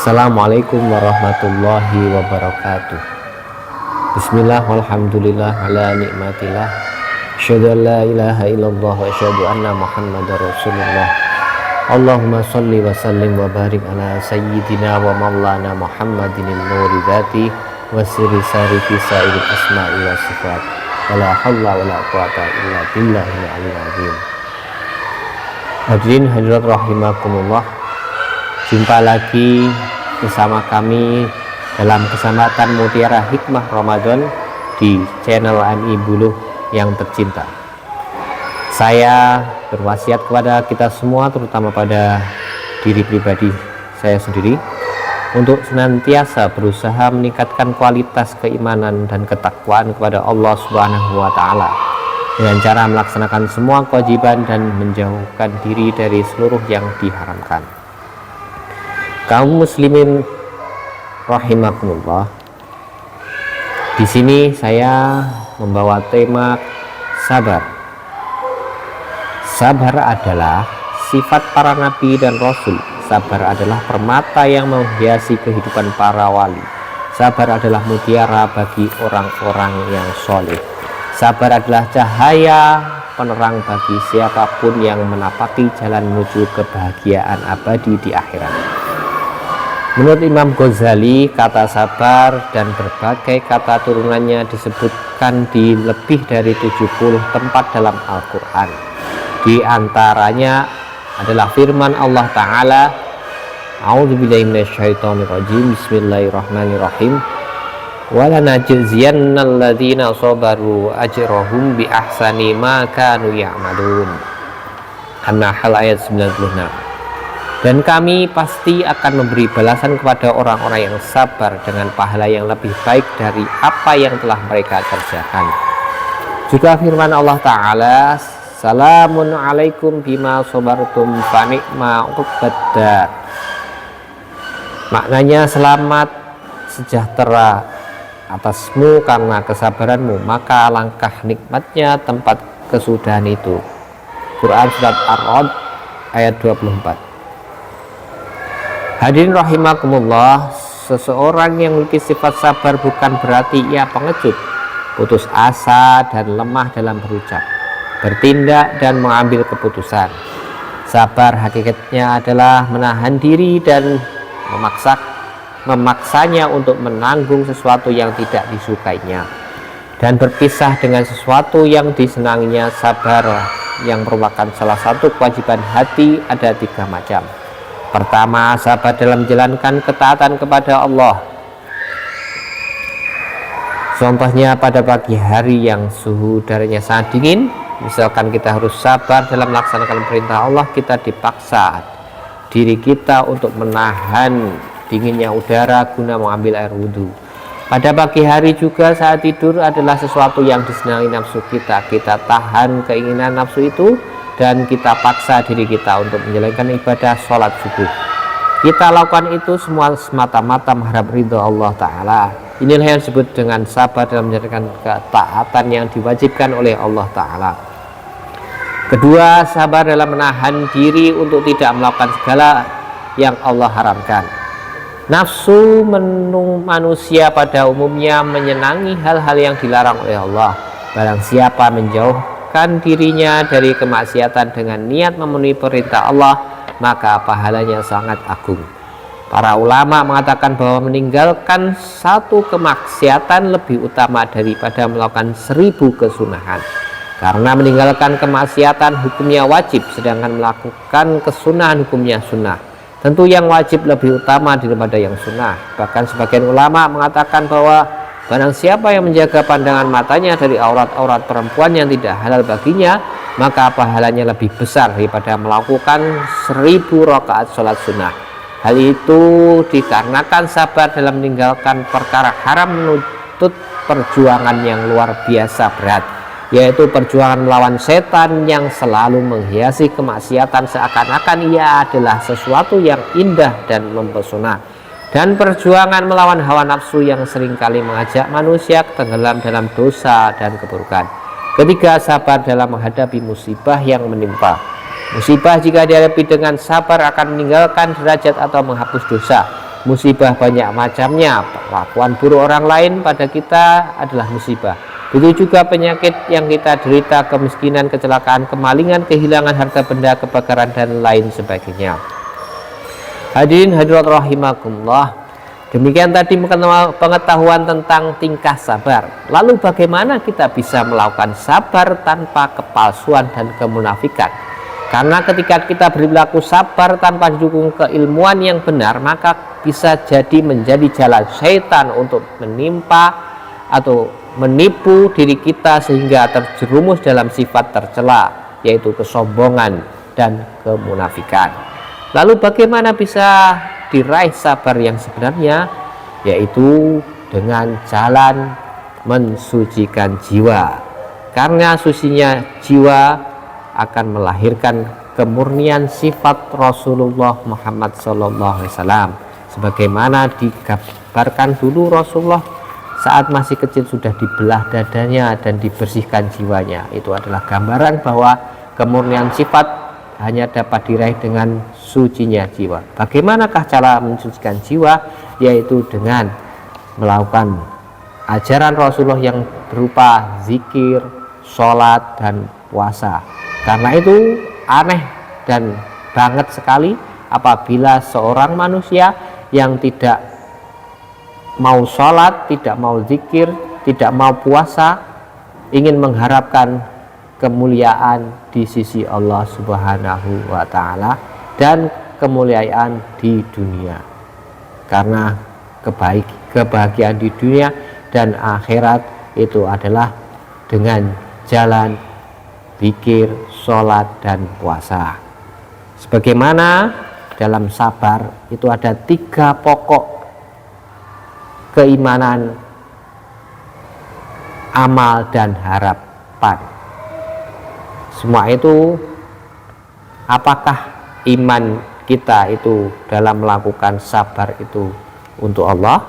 Assalamualaikum warahmatullahi wabarakatuh. Bismillah walhamdulillah ala nikmatillah. Asyhadu an la ilaha illallah wa asyhadu anna Muhammadar Rasulullah. Allahumma shalli wa sallim wa barik ala sayyidina wa maulana Muhammadin nuri dzati wa sirri sarifi sa'iril asma'i wa sifat. Wala haula wala quwata illa billahil aliyyil azim. Hadirin hadirat rahimakumullah. Jumpa lagi bersama kami dalam kesempatan Mutiara Hikmah Ramadan di channel AMI Buluh yang tercinta. Saya berwasiat kepada kita semua, terutama pada diri pribadi saya sendiri, untuk senantiasa berusaha meningkatkan kualitas keimanan dan ketakwaan kepada Allah Subhanahu wa Ta'ala dengan cara melaksanakan semua kewajiban dan menjauhkan diri dari seluruh yang diharamkan. Kaum muslimin rahimakumullah. Di sini saya membawa tema sabar. Sabar adalah sifat para nabi dan rasul. Sabar adalah permata yang menghiasi kehidupan para wali. Sabar adalah mutiara bagi orang-orang yang soleh. Sabar adalah cahaya penerang bagi siapapun yang menapaki jalan menuju kebahagiaan abadi di akhirat. Menurut Imam Ghazali, kata sabar dan berbagai kata turunannya disebutkan di lebih dari 70 tempat dalam Al-Quran. Di antaranya adalah firman Allah Ta'ala, A'udzubillahi minasyaitonirrajim, Bismillahirrahmanirrahim, walanajziyannal ladzina sabaru ajrahum bi ahsani ma kanu ya'malun. An-Nahl ayat 96. Dan kami pasti akan memberi balasan kepada orang-orang yang sabar dengan pahala yang lebih baik dari apa yang telah mereka kerjakan. Juga firman Allah Ta'ala, Salamun alaikum bima sobartum fanikma uqbaddar. Maknanya selamat sejahtera atasmu karena kesabaranmu, maka alangkah nikmatnya tempat kesudahan itu. Quran surat Ar-Ra'd ayat 24. Hadirin rahimakumullah, seseorang yang memiliki sifat sabar bukan berarti ia pengecut, putus asa dan lemah dalam berucap, bertindak dan mengambil keputusan. Sabar hakikatnya adalah menahan diri dan memaksanya untuk menanggung sesuatu yang tidak disukainya dan berpisah dengan sesuatu yang disenanginya. Sabar yang merupakan salah satu kewajiban hati ada 3 macam. Pertama, sabar dalam menjalankan ketaatan kepada Allah. Contohnya pada pagi hari yang suhu udaranya sangat dingin, misalkan kita harus sabar dalam melaksanakan perintah Allah, kita dipaksa diri kita untuk menahan dinginnya udara guna mengambil air wudhu. Pada pagi hari juga saat tidur adalah sesuatu yang disenangi nafsu kita. Kita tahan keinginan nafsu itu dan kita paksa diri kita untuk menjalankan ibadah sholat subuh. Kita lakukan itu semua semata-mata mengharap ridho Allah Ta'ala. Inilah yang disebut dengan sabar dalam menjalankan ketaatan yang diwajibkan oleh Allah Ta'ala. Kedua, sabar dalam menahan diri untuk tidak melakukan segala yang Allah haramkan. Nafsu manusia pada umumnya menyenangi hal-hal yang dilarang oleh Allah. Barang siapa menjauhkan dirinya dari kemaksiatan dengan niat memenuhi perintah Allah, maka pahalanya sangat agung. Para ulama mengatakan bahwa meninggalkan satu kemaksiatan lebih utama daripada melakukan 1000 kesunahan. Karena meninggalkan kemaksiatan hukumnya wajib, sedangkan melakukan kesunahan hukumnya sunnah. Tentu yang wajib lebih utama daripada yang sunnah. Bahkan sebagian ulama mengatakan bahwa barang siapa yang menjaga pandangan matanya dari aurat-aurat perempuan yang tidak halal baginya, maka pahalanya lebih besar daripada melakukan 1000 rakaat sholat sunnah. Hal itu dikarenakan sabar dalam meninggalkan perkara haram menuntut perjuangan yang luar biasa berat, yaitu perjuangan melawan setan yang selalu menghiasi kemaksiatan seakan-akan ia adalah sesuatu yang indah dan mempesona, dan perjuangan melawan hawa nafsu yang seringkali mengajak manusia tenggelam dalam dosa dan keburukan. Ketiga, sabar dalam menghadapi musibah yang menimpa. Musibah jika dihadapi dengan sabar akan meninggalkan derajat atau menghapus dosa. Musibah banyak macamnya, perlakuan buruk orang lain pada kita adalah musibah. Begitu juga penyakit yang kita derita, kemiskinan, kecelakaan, kemalingan, kehilangan harta benda, kebakaran, dan lain sebagainya. Hadirin hadirat rahimakumullah, demikian tadi pengetahuan tentang tingkah sabar. Lalu bagaimana kita bisa melakukan sabar tanpa kepalsuan dan kemunafikan? Karena ketika kita berlaku sabar tanpa didukung keilmuan yang benar, maka bisa jadi menjadi jalan syaitan untuk menimpa atau menipu diri kita sehingga terjerumus dalam sifat tercela, yaitu kesombongan dan kemunafikan. Lalu bagaimana bisa diraih sabar yang sebenarnya? Yaitu dengan jalan mensucikan jiwa. Karena sucinya jiwa akan melahirkan kemurnian sifat Rasulullah Muhammad SAW, sebagaimana digambarkan dulu Rasulullah saat masih kecil sudah dibelah dadanya dan dibersihkan jiwanya. Itu adalah gambaran bahwa kemurnian sifat hanya dapat diraih dengan sucinya jiwa. Bagaimanakah cara mensucikan jiwa? Yaitu dengan melakukan ajaran Rasulullah yang berupa zikir, sholat, dan puasa. Karena itu aneh dan banget sekali apabila seorang manusia yang tidak mau sholat, tidak mau zikir, tidak mau puasa, ingin mengharapkan kemuliaan di sisi Allah Subhanahu wa Ta'ala dan kemuliaan di dunia. Karena kebahagiaan di dunia dan akhirat itu adalah dengan jalan zikir, sholat, dan puasa. Sebagaimana dalam sabar itu ada 3 pokok keimanan, amal, dan harapan. Semua itu, apakah iman kita itu dalam melakukan sabar itu untuk Allah?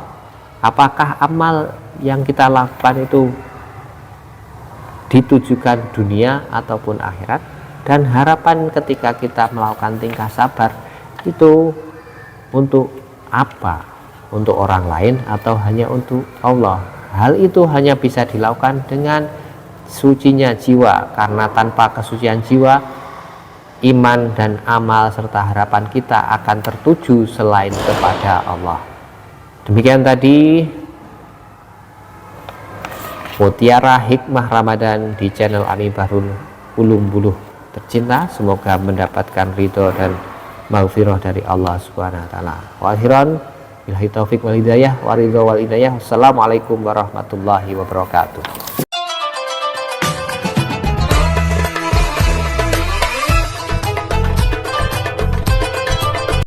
Apakah amal yang kita lakukan itu ditujukan dunia ataupun akhirat? Dan harapan ketika kita melakukan tingkah sabar itu untuk apa? Untuk orang lain atau hanya untuk Allah? Hal itu hanya bisa dilakukan dengan sucinya jiwa, karena tanpa kesucian jiwa, iman dan amal serta harapan kita akan tertuju selain kepada Allah. Demikian tadi Mutiara Hikmah Ramadan di channel Ami Bahrul Ulum Buluh tercinta. Semoga mendapatkan ridho dan maghfirah dari Allah Subhanahu wa Ta'ala. Wa akhiran billahi taufik wal hidayah wa ridho wal hidayah. Wassalamualaikum warahmatullahi wabarakatuh.